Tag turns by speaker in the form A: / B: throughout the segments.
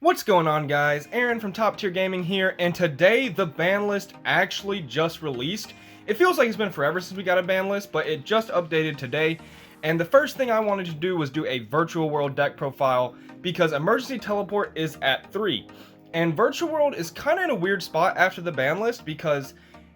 A: What's going on, guys? Aaron from Top Tier Gaming here, and today the ban list actually just released. It feels like it's been forever since we got a ban list, but it just updated today. And the first thing I wanted to do was do a virtual world deck profile because emergency teleport is at 3. And virtual world is kind of in a weird spot after the ban list because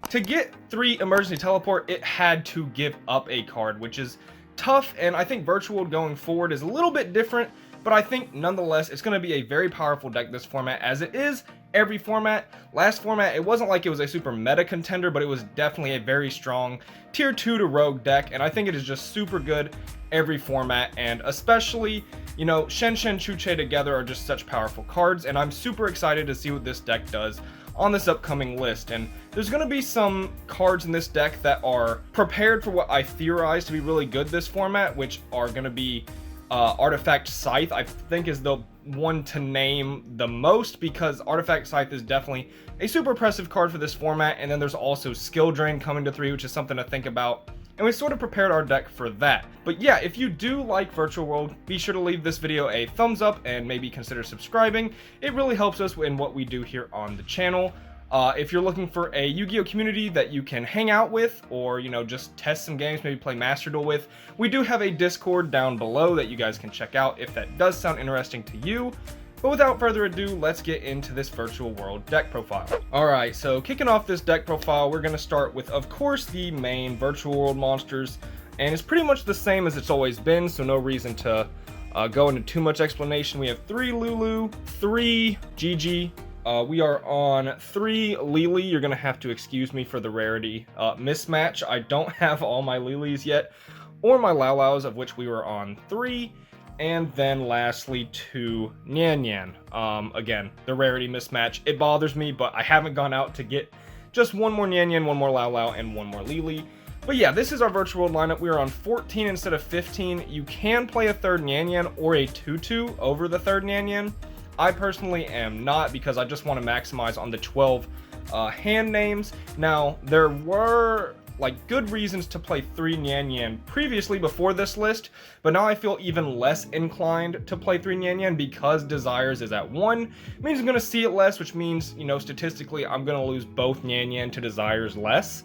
A: to get 3 emergency teleport, it had to give up a card, which is tough. And I think virtual world going forward is a little bit different. But I think nonetheless, it's going to be a very powerful deck this format, as it is every format. Last format, it wasn't like it was a super meta contender, but it was definitely a very strong tier 2 to rogue deck. And I think it is just super good every format. And especially, you know, Shen Shen Chuche together are just such powerful cards. And I'm super excited to see what this deck does on this upcoming list. And there's going to be some cards in this deck that are prepared for what I theorize to be really good this format, which are going to be Artifact Scythe. I think is the one to name the most because Artifact Scythe is definitely a super impressive card for this format. And then there's also Skill Drain coming to 3, which is something to think about. And we sort of prepared our deck for that. But yeah, if you do like Virtual World, be sure to leave this video a thumbs up and maybe consider subscribing. It really helps us in what we do here on the channel. If you're looking for a Yu-Gi-Oh community that you can hang out with, or, you know, just test some games, maybe play Master Duel with, we do have a Discord down below that you guys can check out if that does sound interesting to you. But without further ado, let's get into this virtual world deck profile. Alright, so kicking off this deck profile, we're going to start with, of course, the main virtual world monsters. And it's pretty much the same as it's always been, so no reason to go into too much explanation. We have 3 Lulu, 3 Gigi. We are on 3 Lily. You're going to have to excuse me for the rarity mismatch. I don't have all my Lilies yet, or my Laulaus, of which we were on 3. And then lastly, 2 Nyan Nyan. Again, the rarity mismatch. It bothers me, but I haven't gone out to get just one more Nyan Nyan, one more Laulau, and one more Lily. But yeah, this is our virtual world lineup. We are on 14 instead of 15. You can play a 3rd Nyan Nyan or a 2-2 over the 3rd Nyan Nyan. I personally am not, because I just want to maximize on the 12 hand names. Now, there were like good reasons to play 3 Nyan Nyan previously before this list, but now I feel even less inclined to play 3 Nyan Nyan because Desires is at 1. It means I'm going to see it less, which means, you know, statistically I'm going to lose both Nyan Nyan to Desires less.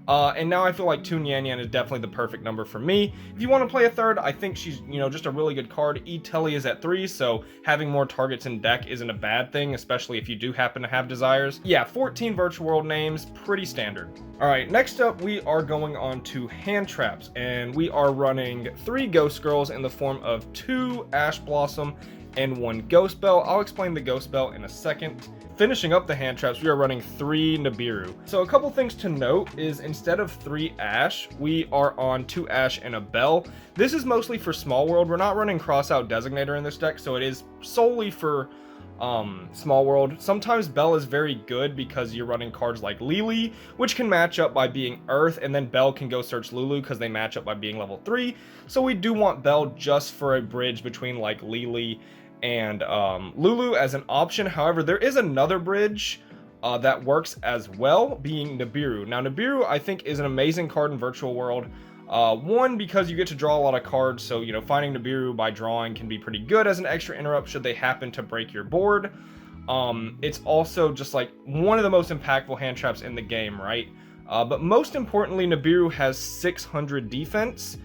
A: And now I feel like 2 Nyan Nyan is definitely the perfect number for me. If you want to play a 3rd, I think she's, you know, just a really good card. E-Telly is at 3, so having more targets in deck isn't a bad thing, especially if you do happen to have Desires. Yeah, 14 virtual world names, pretty standard. Alright, next up we are going on to hand traps, and we are running 3 Ghost Girls in the form of 2 Ash Blossom and 1 Ghost Bell. I'll explain the Ghost Bell in a second. Finishing up the hand traps, we are running 3 Nibiru. So a couple things to note is instead of 3 Ash, we are on 2 Ash and a Bell. This is mostly for Small World. We're not running Crossout Designator in this deck, so it is solely for Small World. Sometimes Bell is very good because you're running cards like Lily, which can match up by being Earth, and then Bell can go search Lulu because they match up by being level 3. So we do want Bell just for a bridge between like Lily and Lulu as an option. However, there is another bridge that works as well, being Nibiru. Now, Nibiru, I think, is an amazing card in Virtual World. One, because you get to draw a lot of cards, so, you know, finding Nibiru by drawing can be pretty good as an extra interrupt should they happen to break your board. It's also just, like, one of the most impactful hand traps in the game, right? But most importantly, Nibiru has 600 defense.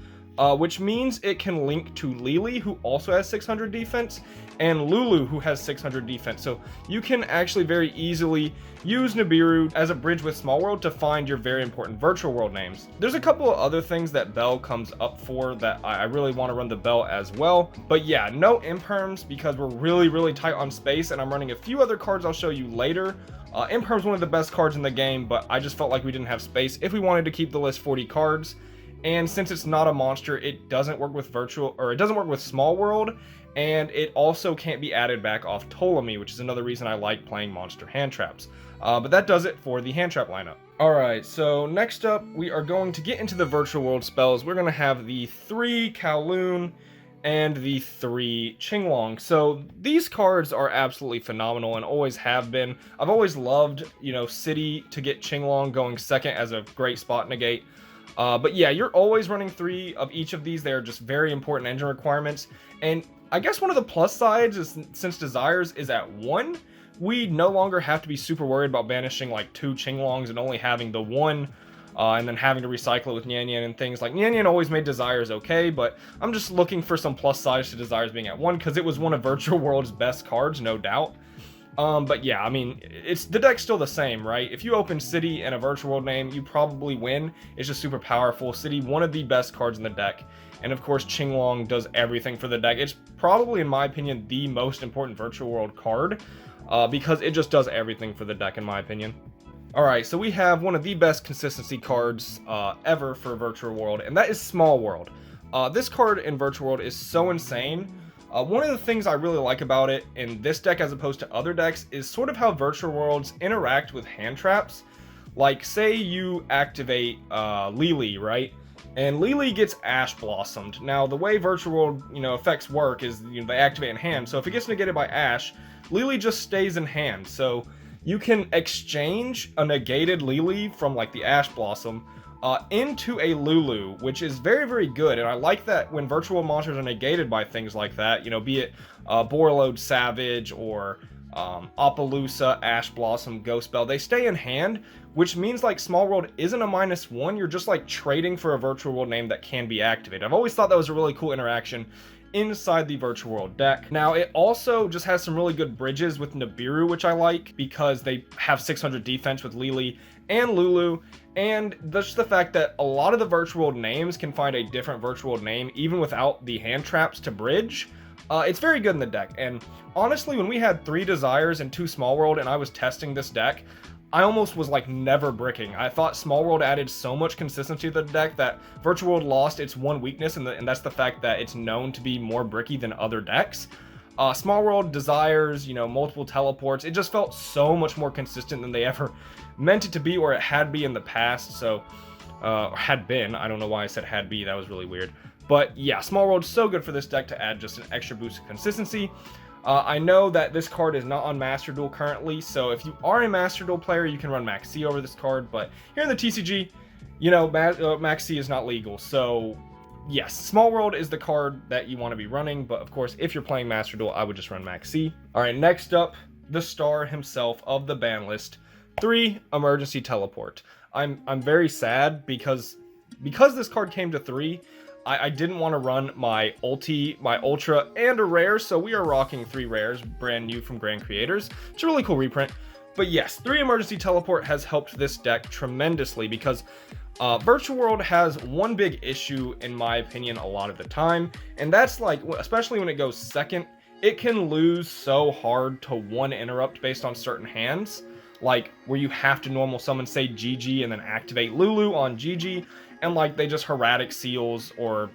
A: Which means it can link to Lily, who also has 600 defense, and Lulu, who has 600 defense. So you can actually very easily use Nibiru as a bridge with Small World to find your very important virtual world names. There's a couple of other things that Bell comes up for that I really want to run the Bell as well. But yeah, no imperms because we're really tight on space, and I'm running a few other cards I'll show you later. Imperm's one of the best cards in the game, but I just felt like we didn't have space if we wanted to keep the list 40 cards. And since it's not a monster, it doesn't work with it doesn't work with Small World, and it also can't be added back off Ptolemy, which is another reason I like playing monster hand traps. But that does it for the hand trap lineup. Alright, so next up, we are going to get into the virtual world spells. We're going to have the 3 Kowloon and the 3 Qinglong. So these cards are absolutely phenomenal and always have been. I've always loved, you know, City to get Qinglong going second as a great spot negate. But yeah, you're always running 3 of each of these. They're just very important engine requirements. And I guess one of the plus sides is since Desires is at 1, we no longer have to be super worried about banishing like 2 Qinglongs and only having the 1, and then having to recycle it with Nian Nian and things. Like, Nian Nian always made Desires okay, but I'm just looking for some plus sides to Desires being at 1, because it was one of Virtual World's best cards, no doubt. But yeah, I mean, the deck's still the same, right? If you open City and a Virtual World name, you probably win. It's just super powerful. City, one of the best cards in the deck. And of course, Qinglong does everything for the deck. It's probably, in my opinion, the most important Virtual World card, because it just does everything for the deck, in my opinion. Alright, so we have one of the best consistency cards ever for Virtual World, and that is Small World. This card in Virtual World is so insane. One of the things I really like about it in this deck as opposed to other decks is sort of how Virtual Worlds interact with hand traps. Like, say you activate Lily, right? And Lily gets Ash Blossomed. Now, the way Virtual World, effects work is, they activate in hand. So if it gets negated by Ash, Lily just stays in hand. So you can exchange a negated Lily from, like, the Ash Blossom into a Lulu, which is very, very good. And I like that when Virtual World monsters are negated by things like that, be it Borreload Savage or Appaloosa, Ash Blossom, Ghost Bell, they stay in hand, which means like Small World isn't a -1, you're just like trading for a Virtual World name that can be activated. I've always thought that was a really cool interaction inside the Virtual World deck. Now, it also just has some really good bridges with Nibiru, which I like, because they have 600 defense with Lily and Lulu, and just the fact that a lot of the Virtual World names can find a different Virtual World name, even without the hand traps to bridge. It's very good in the deck, and honestly, when we had 3 Desires and 2 Small World, and I was testing this deck, I almost was like never bricking. I thought Small World added so much consistency to the deck that Virtual World lost its one weakness, and that's the fact that it's known to be more bricky than other decks. Small World, Desires, multiple teleports, it just felt so much more consistent than they ever meant it to be, or it had been in the past. So, had been, I don't know why I said had be, that was really weird. But yeah, Small World's so good for this deck to add just an extra boost of consistency. I know that this card is not on Master Duel currently, so if you are a Master Duel player, you can run Max C over this card, but here in the TCG, Max C is not legal, so yes, Small World is the card that you want to be running, but of course, if you're playing Master Duel, I would just run Max C. Alright, next up, the star himself of the ban list, 3 Emergency Teleport. I'm very sad because this card came to 3, I didn't want to run my ulti, my ultra, and a rare, so we are rocking 3 rares, brand new from Grand Creators. It's a really cool reprint. But yes, 3 Emergency Teleport has helped this deck tremendously because Virtual World has one big issue, in my opinion, a lot of the time, and that's like, especially when it goes second, it can lose so hard to 1 interrupt based on certain hands, like where you have to normal summon, say, GG, and then activate Lulu on GG, and like they just Herratic Seals or,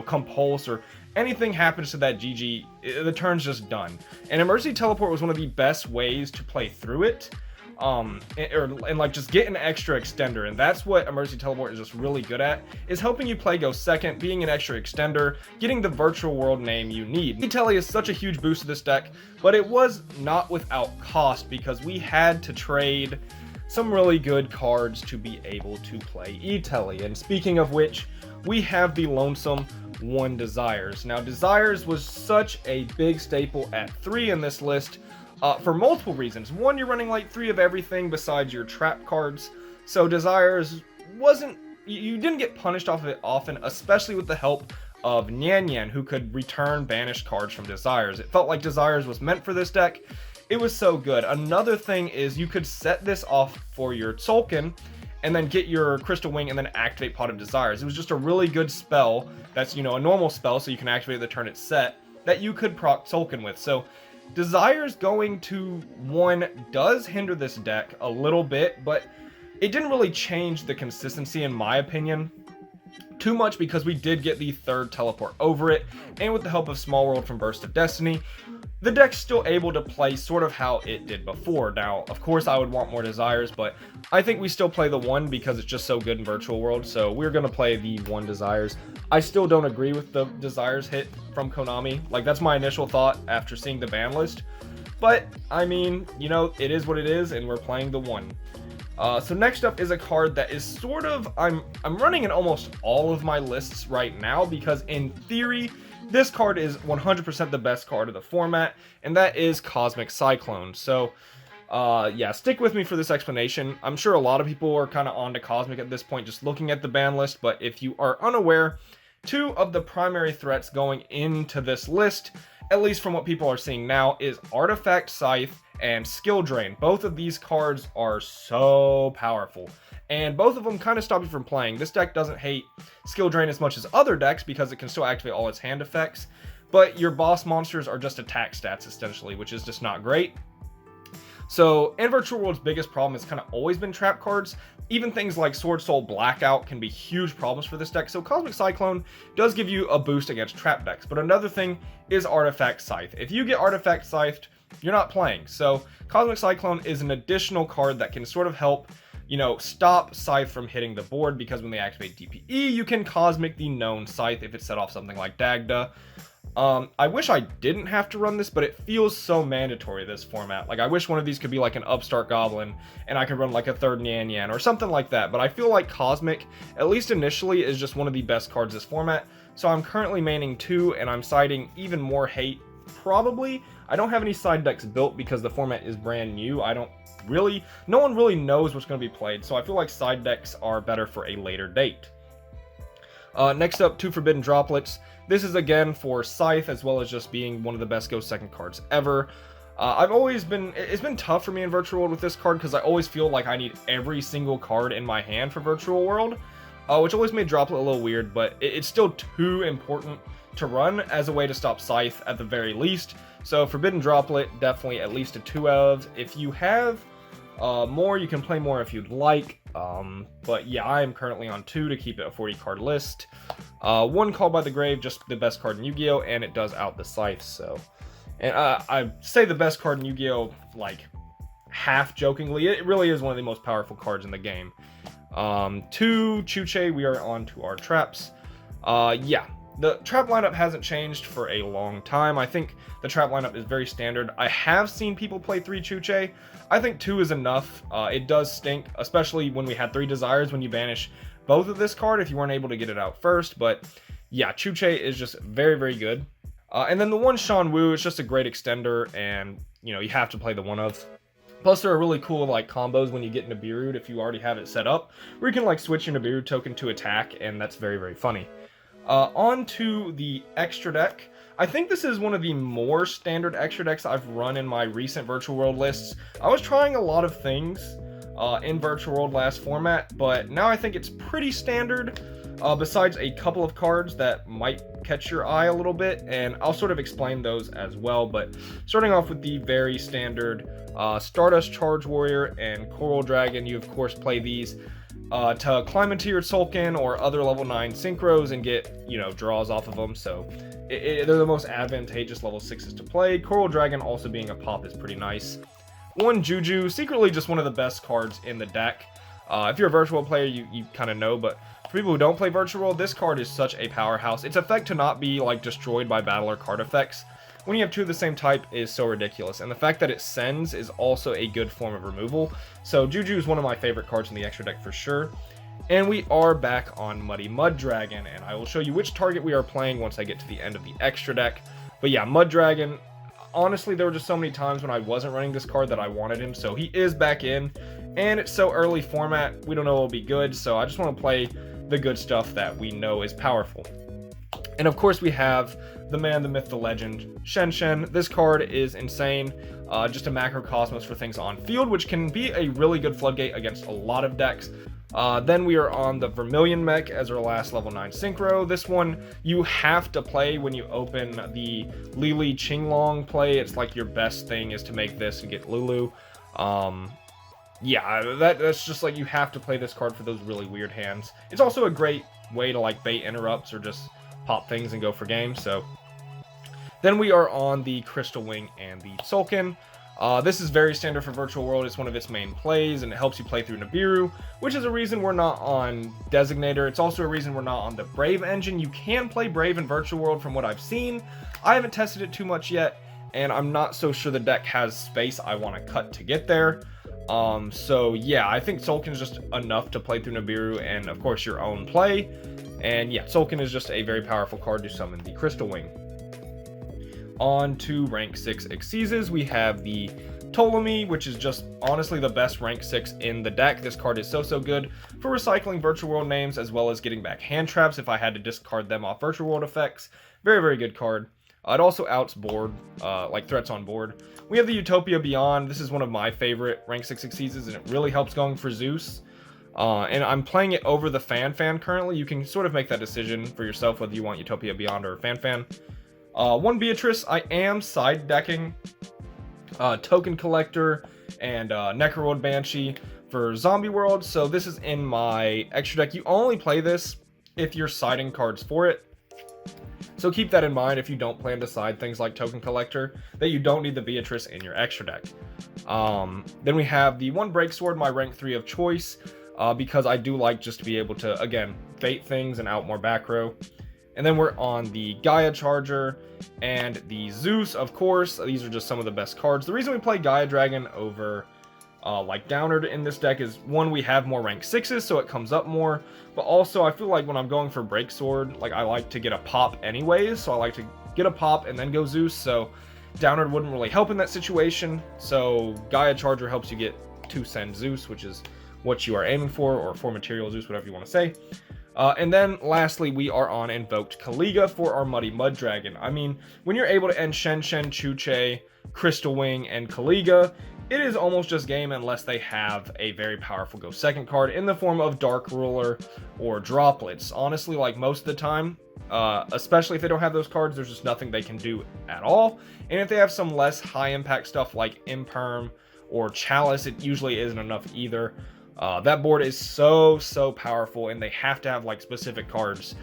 A: Compulse, or anything happens to that GG, the turn's just done. And Emergency Teleport was one of the best ways to play through it, and like just get an extra extender, and that's what Emergency Teleport is just really good at, is helping you play go second, being an extra extender, getting the Virtual World name you need. E-Tele is such a huge boost to this deck, but it was not without cost, because we had to trade some really good cards to be able to play E-Tele. And speaking of which, we have the lonesome 1 Desires. Now, Desires was such a big staple at 3 in this list, for multiple reasons. One, you're running like 3 of everything besides your trap cards, so Desires you didn't get punished off of it often, especially with the help of Nian Nian, who could return banished cards from Desires. It felt like Desires was meant for this deck. It was so good. Another thing is you could set this off for your Tzolk'in and then get your Crystal Wing and then activate Pot of Desires. It was just a really good spell that's, a normal spell, so you can activate the turn it's set, that you could proc Tzolk'in with. So Desires going to 1 does hinder this deck a little bit, but it didn't really change the consistency, in my opinion, too much, because we did get the 3rd teleport over it, and with the help of Small World from Burst of Destiny, the deck's still able to play sort of how it did before. Now, of course, I would want more Desires, but I think we still play the 1 because it's just so good in Virtual World, so we're going to play the 1 Desires. I still don't agree with the Desires hit from Konami. Like, that's my initial thought after seeing the ban list, but, I mean, it is what it is, and we're playing the 1. So next up is a card that is sort of, I'm running in almost all of my lists right now, because in theory, this card is 100% the best card of the format, and that is Cosmic Cyclone. So, yeah, stick with me for this explanation. I'm sure a lot of people are kind of on to Cosmic at this point, just looking at the ban list, but if you are unaware, two of the primary threats going into this list, at least from what people are seeing now, is Artifact Scythe and Skill Drain. Both of these cards are so powerful, and both of them kind of stop you from playing. This deck doesn't hate Skill Drain as much as other decks because it can still activate all its hand effects, but your boss monsters are just attack stats essentially, which is just not great. So, and Virtual World's biggest problem has kind of always been trap cards. Even things like Sword Soul Blackout can be huge problems for this deck, so Cosmic Cyclone does give you a boost against trap decks. But another thing is Artifact Scythe. If you get Artifact Scythed, you're not playing. So Cosmic Cyclone is an additional card that can sort of help, you know, stop Scythe from hitting the board, because when they activate DPE, you can Cosmic the known Scythe if it set off something like Dagda. I wish I didn't have to run this, but it feels so mandatory, this format. Like, I wish one of these could be like an Upstart Goblin, and I could run like a third Nyan Yan or something like that. But I feel like Cosmic, at least initially, is just one of the best cards this format. So I'm currently maining 2, and I'm siding even more hate, probably. I don't have any side decks built because the format is brand new. No one really knows what's going to be played, so I feel like side decks are better for a later date. Next up, 2 Forbidden Droplets. This is again for Scythe, as well as just being one of the best Go Second cards ever. It's been tough for me in Virtual World with this card, because I always feel like I need every single card in my hand for Virtual World, which always made Droplet a little weird, but it's still too important to run as a way to stop Scythe at the very least. So Forbidden Droplet, definitely at least a 2 of. If you have more, you can play more if you'd like. But yeah, I am currently on 2 to keep it a 40 card list. 1 Call by the Grave, just the best card in Yu-Gi-Oh, and it does out the Scythe. So, and I say the best card in Yu-Gi-Oh like half jokingly. It really is one of the most powerful cards in the game. 2 Chuche, we are on to our traps. Yeah, the trap lineup hasn't changed for a long time. I think the trap lineup is very standard. I have seen people play 3 Chuche. I think 2 is enough. It does stink, especially when we had 3 Desires, when you banish both of this card if you weren't able to get it out first. But yeah, Chuche is just very, very good. And then the 1 Shan Wu is just a great extender, and you know, you have to play the 1 of. Plus, there are really cool like combos when you get Nibiru if you already have it set up, where you can like switch your Nibiru token to attack, and that's very, very funny. On to the extra deck. I think this is one of the more standard extra decks I've run in my recent Virtual World lists. I was trying a lot of things in Virtual World last format, but now I think it's pretty standard, besides a couple of cards that might catch your eye a little bit, and I'll sort of explain those as well. But starting off with the very standard Stardust Charge Warrior and Coral Dragon, you of course play these to climb into your Tzolk'in or other level 9 synchros and get, you know, draws off of them. So they're the most advantageous level 6s to play. Coral Dragon also being a pop is pretty nice. 1 Juju, secretly just one of the best cards in the deck. If you're a Virtual World player, you kind of know, but for people who don't play Virtual World, this card is such a powerhouse. Its effect to not be like destroyed by battle or card effects when you have 2 of the same type is so ridiculous, and the fact that it sends is also a good form of removal. So Juju is one of my favorite cards in the extra deck for sure. And we are back on Muddy Mud Dragon, and I will show you which target we are playing once I get to the end of the extra deck. But yeah, Mud Dragon, honestly, there were just so many times when I wasn't running this card that I wanted him, so he is back in, and it's so early format, we don't know what will be good, so I just want to play the good stuff that we know is powerful. And of course we have the man, the myth, the legend, Shen Shen. This card is insane, just a macrocosmos for things on field, which can be a really good floodgate against a lot of decks. Then we are on the Vermilion Mech as our last level 9 synchro. This one you have to play when you open the Lili Qinglong play. It's like your best thing is to make this and get Lulu. Yeah, that's just like, you have to play this card for those really weird hands. It's also a great way to like bait interrupts or just pop things and go for game. So then we are on the Crystal Wing and the Tzolk'in. This is very standard for Virtual World. It's one of its main plays, and it helps you play through Nibiru, which is a reason we're not on Designator. It's also a reason we're not on the Brave engine. You can play Brave in Virtual World from what I've seen. I haven't tested it too much yet, and I'm not so sure the deck has space I want to cut to get there. So yeah, I think Tzolk'in is just enough to play through Nibiru and of course your own play. And yeah, Tzolk'in is just a very powerful card to summon the Crystal Wing. On to rank 6 Xyzes, we have the Ptolemy, which is just honestly the best rank 6 in the deck. This card is so good for recycling Virtual World names as well as getting back hand traps if I had to discard them off Virtual World effects. Very good card. It also outs board, like threats on board. We have the Utopia Beyond. This is one of my favorite rank 6 Xyzes, and it really helps going for Zeus. And I'm playing it over the Fan currently. You can sort of make that decision for yourself whether you want Utopia Beyond or Fan. One Beatrice, I am side decking Token Collector and Necroworld Banshee for Zombie World, so this is in my extra deck. You only play this if you're siding cards for it, so keep that in mind if you don't plan to side things like Token Collector, that you don't need the Beatrice in your extra deck. Then we have the one Break Sword, my rank 3 of choice, because I do like just to be able to, again, bait things and out more back row. And then we're on the Gaia Charger and the Zeus, of course. These are just some of the best cards. The reason we play Gaia Dragon over like Downard in this deck is, one, we have more rank 6s, so it comes up more. But also, I feel like when I'm going for Break Sword, like, I like to get a pop anyways. So I like to get a pop and then go Zeus. So Downard wouldn't really help in that situation. So Gaia Charger helps you get 2 Send Zeus, which is what you are aiming for, or 4 Material Zeus, whatever you want to say. And then lastly, we are on Invoked Kaliga for our Muddy Mud Dragon. I mean, when you're able to end Shen, Chuche, Crystal Wing, and Kaliga, it is almost just game unless they have a very powerful Go Second card in the form of Dark Ruler or Droplets. Honestly, like most of the time, especially if they don't have those cards, there's just nothing they can do at all. And if they have some less high impact stuff like Imperm or Chalice, it usually isn't enough either. That board is so powerful, and they have to have like specific cards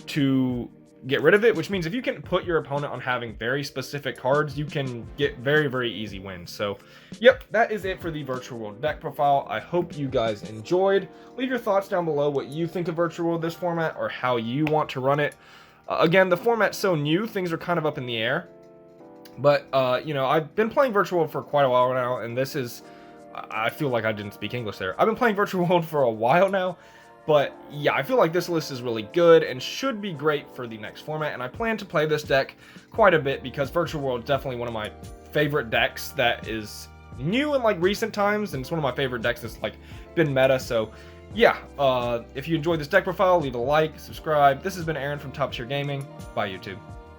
A: to get rid of it, which means if you can put your opponent on having very specific cards, you can get very easy wins. So yep, that is it for the Virtual World deck profile. I hope you guys enjoyed. Leave your thoughts down below what you think of Virtual World this format, or how you want to run it. Again, the format's so new, things are kind of up in the air, but you know, I've been playing Virtual World for quite a while now, and this is, I feel like I didn't speak English there. I've been playing Virtual World for a while now, but yeah, I feel like this list is really good and should be great for the next format, and I plan to play this deck quite a bit because Virtual World is definitely one of my favorite decks that is new in like recent times, and it's one of my favorite decks that's like been meta. So yeah, if you enjoyed this deck profile, leave a like, subscribe. This has been Aaron from Top Tier Gaming. Bye, YouTube.